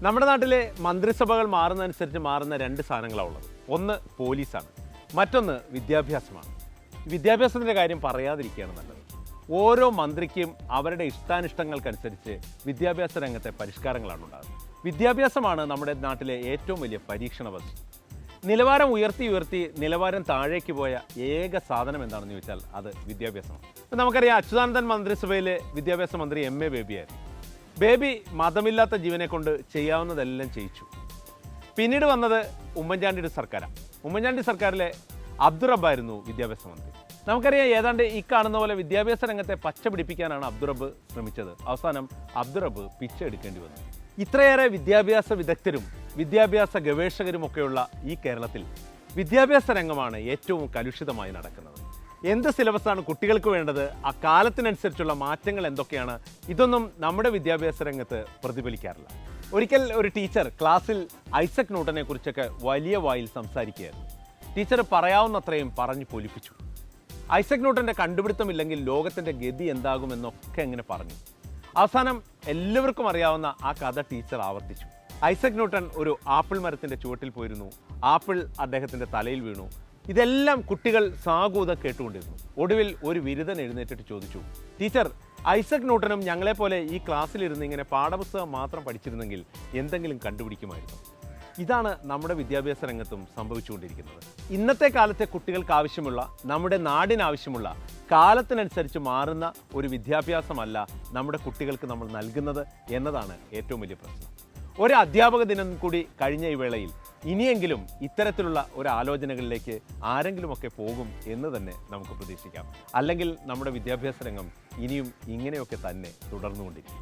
നമ്മുടെ നാട്ടിലെ മന്ത്രിസഭകൾ മാറുന്നതനുസരിച്ച് മാറുന്ന രണ്ട് സാധനങ്ങളാണ് ഉള്ളത്. ഒന്ന് പോലീസാണ്, മറ്റൊന്ന് വിദ്യാഭ്യാസമാണ്. വിദ്യാഭ്യാസത്തിൻ്റെ കാര്യം പറയാതിരിക്കുകയാണ് നല്ലത്. ഓരോ മന്ത്രിക്കും അവരുടെ ഇഷ്ടാനിഷ്ടങ്ങൾക്കനുസരിച്ച് വിദ്യാഭ്യാസ രംഗത്തെ പരിഷ്കാരങ്ങളാണ് ഉണ്ടാകുന്നത്. വിദ്യാഭ്യാസമാണ് നമ്മുടെ നാട്ടിലെ ഏറ്റവും വലിയ പരീക്ഷണ വസ്തു. നിലവാരം ഉയർത്തി നിലവാരം താഴേക്ക് പോയ ഏക സാധനം എന്താണെന്ന് ചോദിച്ചാൽ അത് വിദ്യാഭ്യാസമാണ്. ഇപ്പം നമുക്കറിയാം, അച്യുതാനന്ദൻ മന്ത്രിസഭയിലെ വിദ്യാഭ്യാസ മന്ത്രി MA ബേബിയായിരുന്നു. ബേബി മതമില്ലാത്ത ജീവനെ കൊണ്ട് ചെയ്യാവുന്നതെല്ലാം ചെയ്യിച്ചു. പിന്നീട് വന്നത് ഉമ്മൻചാണ്ടിയുടെ സർക്കാരാണ്. ഉമ്മൻചാണ്ടി സർക്കാരിലെ അബ്ദുറബ്ബായിരുന്നു വിദ്യാഭ്യാസ മന്ത്രി. നമുക്കറിയാം, ഏതാണ്ട് ഈ കാണുന്ന പോലെ വിദ്യാഭ്യാസ രംഗത്തെ പച്ച പിടിപ്പിക്കാനാണ് അബ്ദുറബ്ബ് ശ്രമിച്ചത്. അവസാനം അബ്ദുറബ്ബ് പിച്ച എടുക്കേണ്ടി വന്നു. ഇത്രയേറെ വിദ്യാഭ്യാസ വിദഗ്ധരും വിദ്യാഭ്യാസ ഗവേഷകരുമൊക്കെയുള്ള ഈ കേരളത്തിൽ വിദ്യാഭ്യാസ രംഗമാണ് ഏറ്റവും കലുഷിതമായി നടക്കുന്നത്. എന്ത് സിലബസാണ് കുട്ടികൾക്ക് വേണ്ടത്, ആ കാലത്തിനനുസരിച്ചുള്ള മാറ്റങ്ങൾ എന്തൊക്കെയാണ്, ഇതൊന്നും നമ്മുടെ വിദ്യാഭ്യാസ രംഗത്ത് പ്രതിഫലിക്കാറില്ല. ഒരിക്കൽ ഒരു ടീച്ചർ ക്ലാസ്സിൽ ഐസക് ന്യൂട്ടനെ കുറിച്ചൊക്കെ വലിയ വായിൽ സംസാരിക്കുകയായിരുന്നു. ടീച്ചർ പറയാവുന്നത്രയും പറഞ്ഞു പൊലിപ്പിച്ചു. ഐസക് ന്യൂട്ടൻ്റെ കണ്ടുപിടുത്തമില്ലെങ്കിൽ ലോകത്തിൻ്റെ ഗതി എന്താകുമെന്നൊക്കെ എങ്ങനെ പറഞ്ഞു. അവസാനം എല്ലാവർക്കും അറിയാവുന്ന ആ കഥ ടീച്ചർ ആവർത്തിച്ചു. ഐസക് ന്യൂട്ടൻ ഒരു ആപ്പിൾ മരത്തിൻ്റെ ചുവട്ടിൽ പോയിരുന്നു. ആപ്പിൾ അദ്ദേഹത്തിൻ്റെ തലയിൽ വീണു. ഇതെല്ലാം കുട്ടികൾ സാഗൂതം കേട്ടുകൊണ്ടിരുന്നു. ഒടുവിൽ ഒരു ബിരുദൻ എഴുന്നേറ്റിട്ട് ചോദിച്ചു, ടീച്ചർ, ഐസക് ന്യൂട്ടനും ഞങ്ങളെപ്പോലെ ഈ ക്ലാസ്സിലിരുന്ന് ഇങ്ങനെ പാഠപുസ്തകം മാത്രം പഠിച്ചിരുന്നെങ്കിൽ എന്തെങ്കിലും കണ്ടുപിടിക്കുമായിരുന്നു. ഇതാണ് നമ്മുടെ വിദ്യാഭ്യാസ രംഗത്തും സംഭവിച്ചുകൊണ്ടിരിക്കുന്നത്. ഇന്നത്തെ കാലത്തെ കുട്ടികൾക്ക് ആവശ്യമുള്ള, നമ്മുടെ നാടിനാവശ്യമുള്ള, കാലത്തിനനുസരിച്ച് മാറുന്ന ഒരു വിദ്യാഭ്യാസമല്ല നമ്മുടെ കുട്ടികൾക്ക് നമ്മൾ നൽകുന്നത് എന്നതാണ് ഏറ്റവും വലിയ പ്രശ്നം. ഒരു അധ്യാപക ദിനം കൂടി കഴിഞ്ഞ ഈ വേളയിൽ ഇനിയെങ്കിലും ഇത്തരത്തിലുള്ള ഒരു ആലോചനകളിലേക്ക് ആരെങ്കിലുമൊക്കെ പോകും എന്ന് തന്നെ നമുക്ക് പ്രതീക്ഷിക്കാം. അല്ലെങ്കിൽ നമ്മുടെ വിദ്യാഭ്യാസ രംഗം ഇനിയും ഇങ്ങനെയൊക്കെ തന്നെ തുടർന്നുകൊണ്ടിരിക്കും.